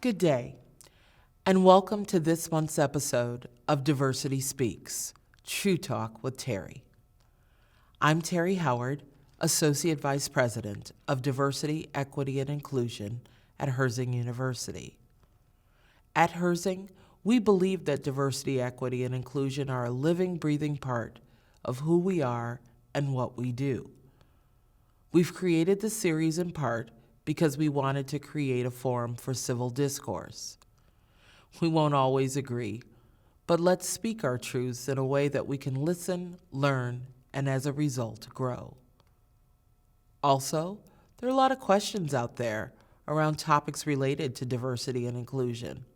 Good day, and welcome to this month's episode of Diversity Speaks, True Talk with Terri. I'm Terri Howard, Associate Vice President of Diversity, Equity, and Inclusion at Herzing University. At Herzing, we believe that diversity, equity, and inclusion are a living, breathing part of who we are and what we do. We've created this series in part because we wanted to create a forum for civil discourse. We won't always agree, but let's speak our truths in a way that we can listen, learn, and as a result, grow. Also, there are a lot of questions out there around topics related to diversity and inclusion.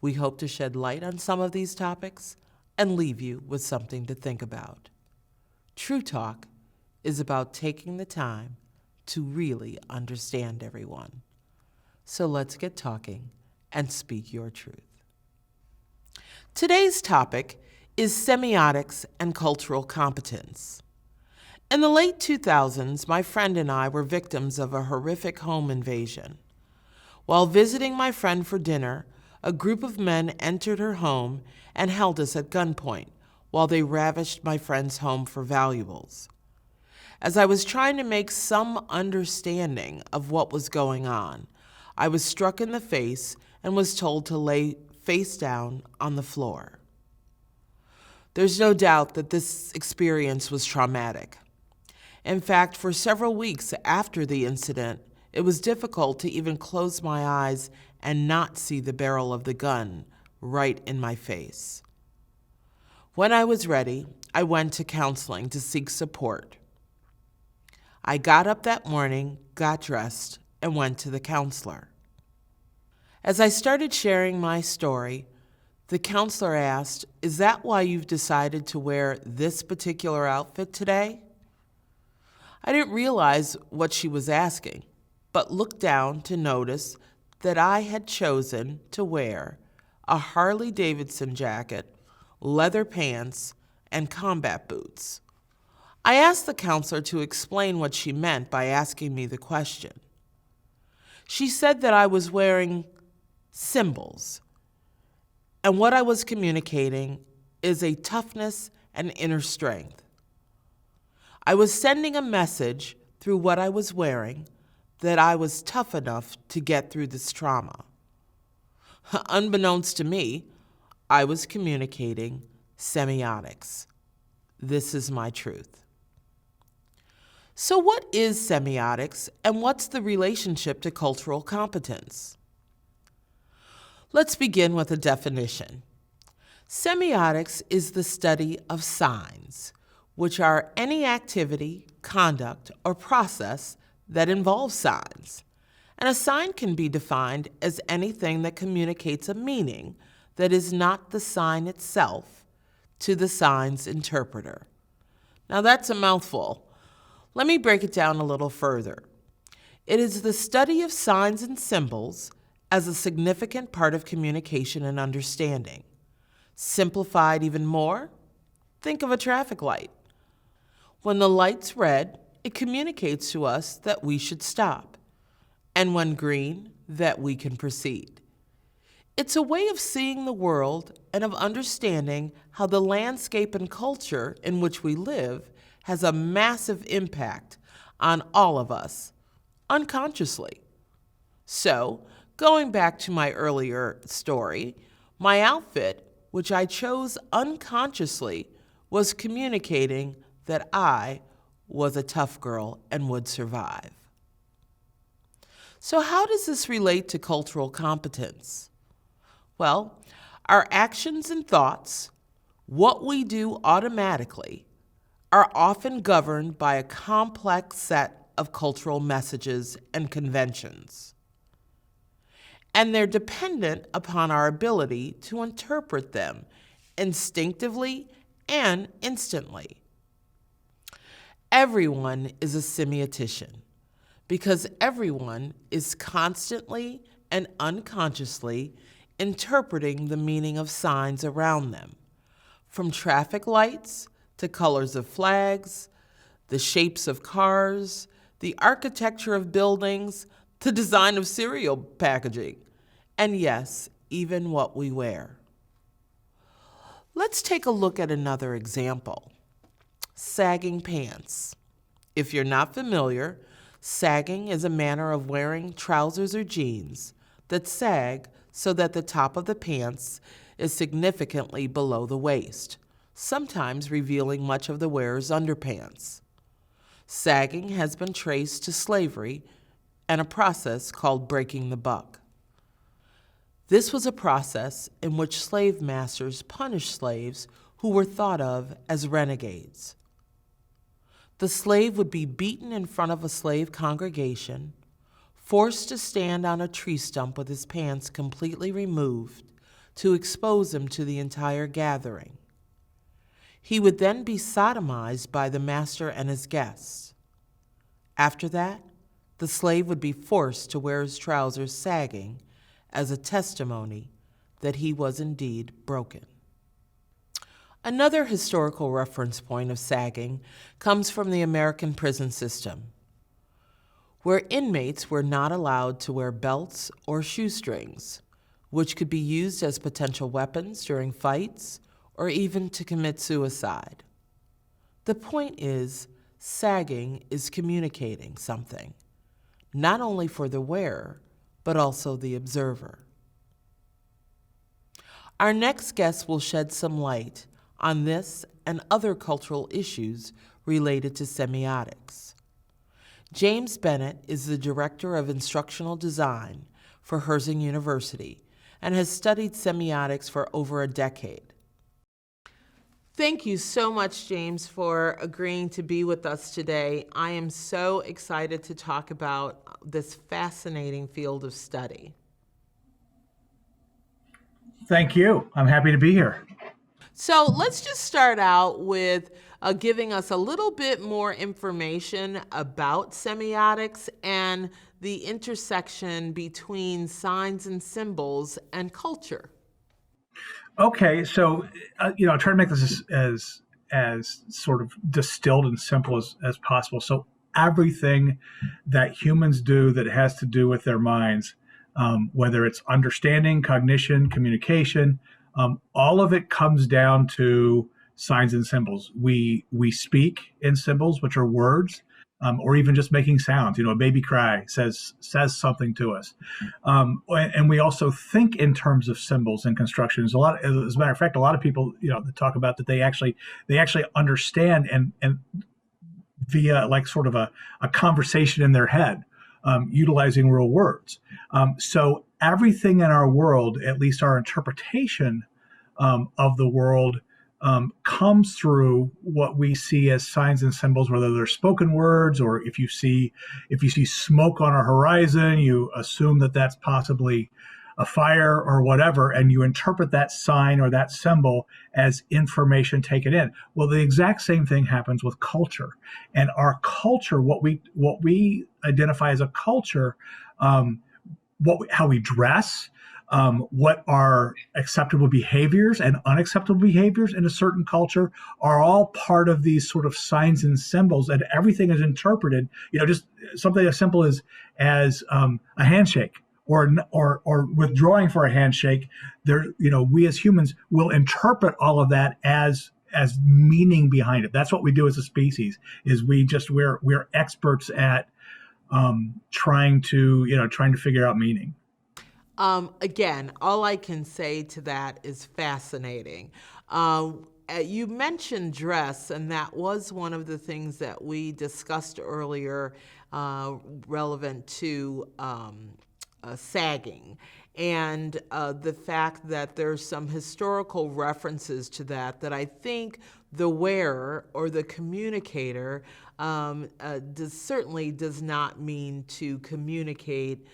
We hope to shed light on some of these topics and leave you with something to think about. True Talk is about taking the time to really understand everyone. So let's get talking and speak your truth. Today's topic is semiotics and cultural competence. In the late 2000s, my friend and I were victims of a horrific home invasion. While visiting my friend for dinner, a group of men entered her home and held us at gunpoint while they ravished my friend's home for valuables. As I was trying to make some understanding of what was going on, I was struck in the face and was told to lay face down on the floor. There's no doubt that this experience was traumatic. In fact, for several weeks after the incident, it was difficult to even close my eyes and not see the barrel of the gun right in my face. When I was ready, I went to counseling to seek support. I got up that morning, got dressed, and went to the counselor. As I started sharing my story, the counselor asked, "Is that why you've decided to wear this particular outfit today?" I didn't realize what she was asking, but looked down to notice that I had chosen to wear a Harley-Davidson jacket, leather pants, and combat boots. I asked the counselor to explain what she meant by asking me the question. She said that I was wearing symbols, and what I was communicating is a toughness and inner strength. I was sending a message through what I was wearing that I was tough enough to get through this trauma. Unbeknownst to me, I was communicating semiotics. This is my truth. So what is semiotics, and what's the relationship to cultural competence? Let's begin with a definition. Semiotics is the study of signs, which are any activity, conduct, or process that involves signs. And a sign can be defined as anything that communicates a meaning that is not the sign itself to the sign's interpreter. Now that's a mouthful. Let me break it down a little further. It is the study of signs and symbols as a significant part of communication and understanding. Simplified even more, think of a traffic light. When the light's red, it communicates to us that we should stop, and when green, that we can proceed. It's a way of seeing the world and of understanding how the landscape and culture in which we live has a massive impact on all of us, unconsciously. So, going back to my earlier story, my outfit, which I chose unconsciously, was communicating that I was a tough girl and would survive. So how does this relate to cultural competence? Well, our actions and thoughts, what we do automatically, are often governed by a complex set of cultural messages and conventions. And they're dependent upon our ability to interpret them instinctively and instantly. Everyone is a semiotician because everyone is constantly and unconsciously interpreting the meaning of signs around them, from traffic lights to colors of flags, the shapes of cars, the architecture of buildings, the design of cereal packaging. and yes, even what we wear. Let's take a look at another example. Sagging pants. If you're not familiar, sagging is a manner of wearing trousers or jeans that sag so that the top of the pants is significantly below the waist, sometimes revealing much of the wearer's underpants. Sagging has been traced to slavery and a process called breaking the buck. This was a process in which slave masters punished slaves who were thought of as renegades. The slave would be beaten in front of a slave congregation, forced to stand on a tree stump with his pants completely removed to expose him to the entire gathering. He would then be sodomized by the master and his guests. After that, the slave would be forced to wear his trousers sagging as a testimony that he was indeed broken. Another historical reference point of sagging comes from the American prison system, where inmates were not allowed to wear belts or shoestrings, which could be used as potential weapons during fights or even to commit suicide. The point is, sagging is communicating something, not only for the wearer, but also the observer. Our next guest will shed some light on this and other cultural issues related to semiotics. James Bennett is the Director of Instructional Design for Herzing University and has studied semiotics for over a decade. Thank you so much, James, for agreeing to be with us today. I am so excited to talk about this fascinating field of study. Thank you. I'm happy to be here. So let's just start out with giving us a little bit more information about semiotics and the intersection between signs and symbols and culture. Okay, so I'll try to make this as sort of distilled and simple as possible. So everything that humans do that has to do with their minds, whether it's understanding, cognition, communication, all of it comes down to signs and symbols. We speak in symbols, which are words, or even just making sounds. A baby cry says something to us, and we also think in terms of symbols and constructions. As a matter of fact, a lot of people that talk about that they actually understand and via like sort of a conversation in their head, utilizing real words. So everything in our world, at least our interpretation of the world, comes through what we see as signs and symbols, whether they're spoken words or if you see smoke on a horizon, you assume that that's possibly a fire or whatever, and you interpret that sign or that symbol as information taken in. Well, the exact same thing happens with culture, and our culture, what we identify as a culture, how we dress, what are acceptable behaviors and unacceptable behaviors in a certain culture are all part of these sort of signs and symbols, and everything is interpreted. Just something as simple as a handshake or withdrawing for a handshake. We as humans will interpret all of that as meaning behind it. That's what we do as a species. Is we're experts at trying to figure out meaning. Again, all I can say to that is fascinating. You mentioned dress, and that was one of the things that we discussed earlier relevant to sagging, and the fact that there's some historical references to that I think the wearer or the communicator certainly does not mean to communicate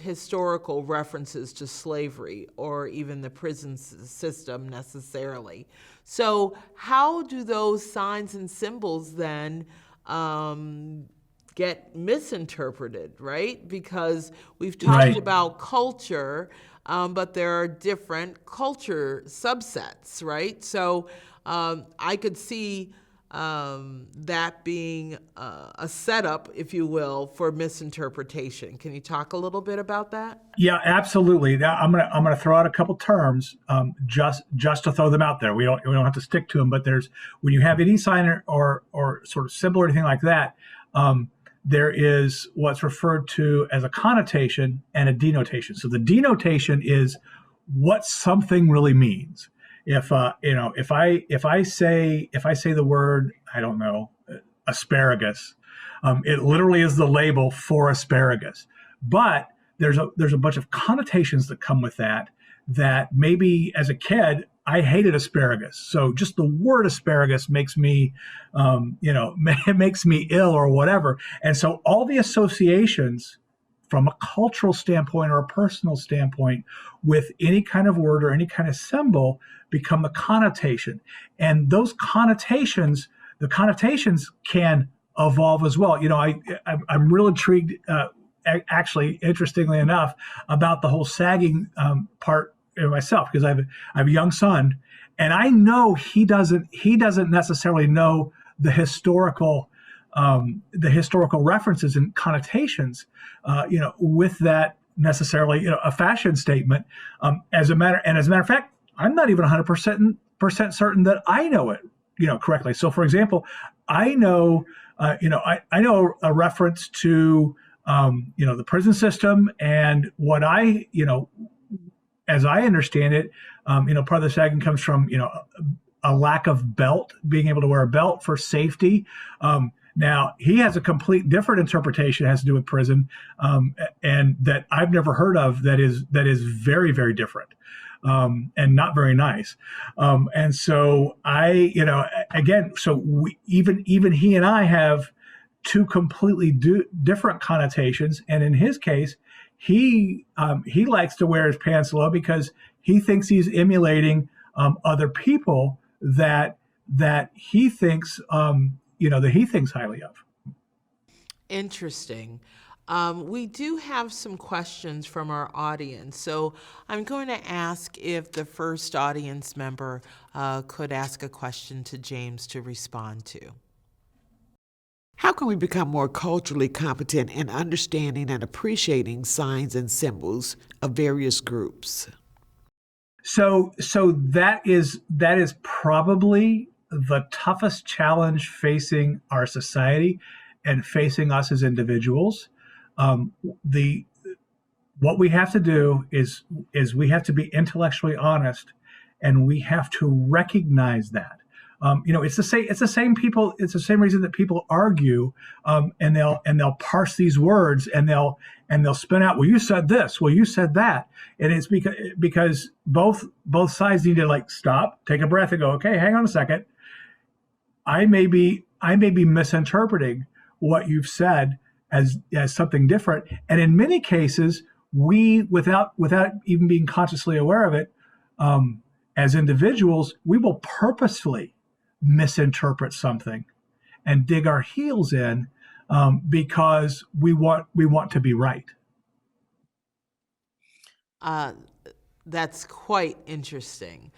historical references to slavery or even the prison system necessarily. So how do those signs and symbols then get misinterpreted, right? Because we've talked about culture, but there are different culture subsets, right? So I could see that being a setup, if you will, for misinterpretation. Can you talk a little bit about that? Yeah, absolutely. Now, I'm gonna throw out a couple terms, just to throw them out there. We don't have to stick to them, but there's when you have any sign or sort of symbol or anything like that, there is what's referred to as a connotation and a denotation. So the denotation is what something really means. If I say the word, I don't know, asparagus, it literally is the label for asparagus. But there's a bunch of connotations that come with that maybe as a kid I hated asparagus. So just the word asparagus makes me, makes me ill or whatever. And so all the associations from a cultural standpoint or a personal standpoint with any kind of word or any kind of symbol become the connotation. And those connotations, the connotations can evolve as well. I'm real intrigued, actually, interestingly enough, about the whole sagging part myself, because I have a young son, and I know he doesn't necessarily know the historical references and connotations, with that necessarily, a fashion statement. As a matter of fact, I'm not even 100% certain that I know it, correctly. So, for example, I know, I know a reference to, the prison system, and what as I understand it, part of the sagging comes from, a lack of belt, being able to wear a belt for safety. Now, he has a complete different interpretation. It has to do with prison, and that I've never heard of. That is very, very different, and not very nice. And so even he and I have two completely different connotations. And in his case, he likes to wear his pants low because he thinks he's emulating other people that he thinks that he thinks highly of. Interesting. We do have some questions from our audience, so I'm going to ask if the first audience member could ask a question to James to respond to. How can we become more culturally competent in understanding and appreciating signs and symbols of various groups? So that is probably the toughest challenge facing our society and facing us as individuals. What we have to do is we have to be intellectually honest, and we have to recognize that. It's the same people. It's the same reason that people argue, and they'll parse these words, and they'll spin out. Well, you said this. Well, you said that, and it's because both sides need to stop, take a breath, and go, okay, hang on a second. I may be misinterpreting what you've said as something different, and in many cases, we without even being consciously aware of it, as individuals, we will purposefully misinterpret something and dig our heels in, because we want to be right. That's quite interesting.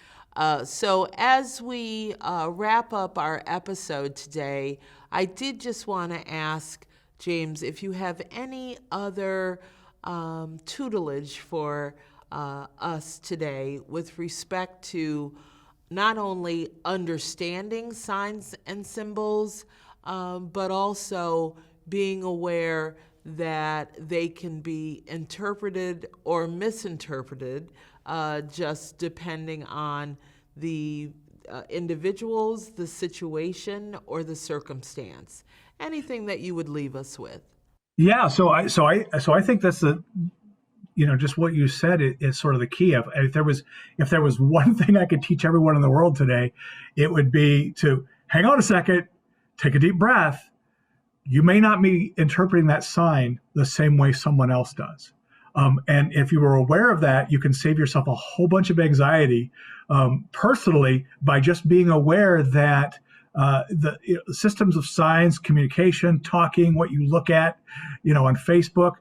So as we wrap up our episode today, I did just want to ask James if you have any other tutelage for us today with respect to not only understanding signs and symbols, but also being aware that they can be interpreted or misinterpreted, just depending on the individuals, the situation, or the circumstance. Anything that you would leave us with? Yeah. So I think that's just what you said is sort of the key. If there was one thing I could teach everyone in the world today, it would be to hang on a second, take a deep breath. You may not be interpreting that sign the same way someone else does. And if you were aware of that, you can save yourself a whole bunch of anxiety personally by just being aware that the systems of signs, communication, talking, what you look at, on Facebook,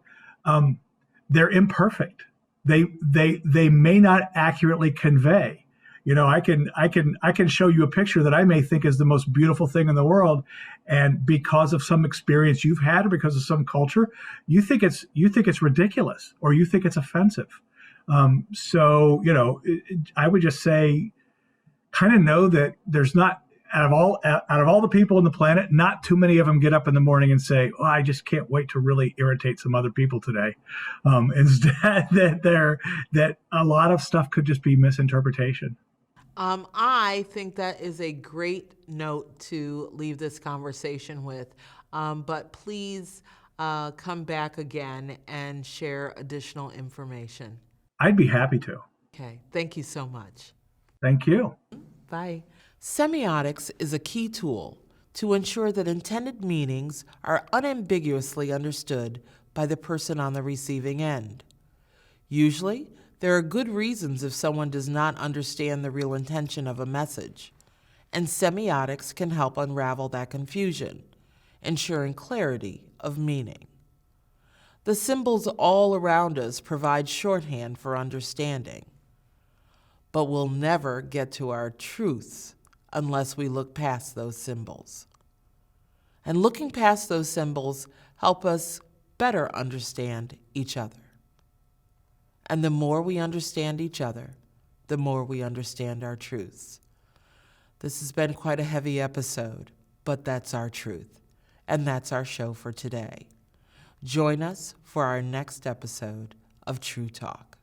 they're imperfect. They may not accurately convey, I can show you a picture that I may think is the most beautiful thing in the world, and because of some experience you've had or because of some culture, you think it's ridiculous or you think it's offensive. I would just say, kind of know that there's not out of all the people on the planet, not too many of them get up in the morning and say, "Oh, I just can't wait to really irritate some other people today." Instead, that a lot of stuff could just be misinterpretation. I think that is a great note to leave this conversation with. But please come back again and share additional information. I'd be happy to. Okay, thank you so much. Thank you. Bye. Semiotics is a key tool to ensure that intended meanings are unambiguously understood by the person on the receiving end. Usually, there are good reasons if someone does not understand the real intention of a message, and semiotics can help unravel that confusion, ensuring clarity of meaning. The symbols all around us provide shorthand for understanding, but we'll never get to our truths unless we look past those symbols. And looking past those symbols help us better understand each other. And the more we understand each other, the more we understand our truths. This has been quite a heavy episode, but that's our truth. And that's our show for today. Join us for our next episode of True Talk.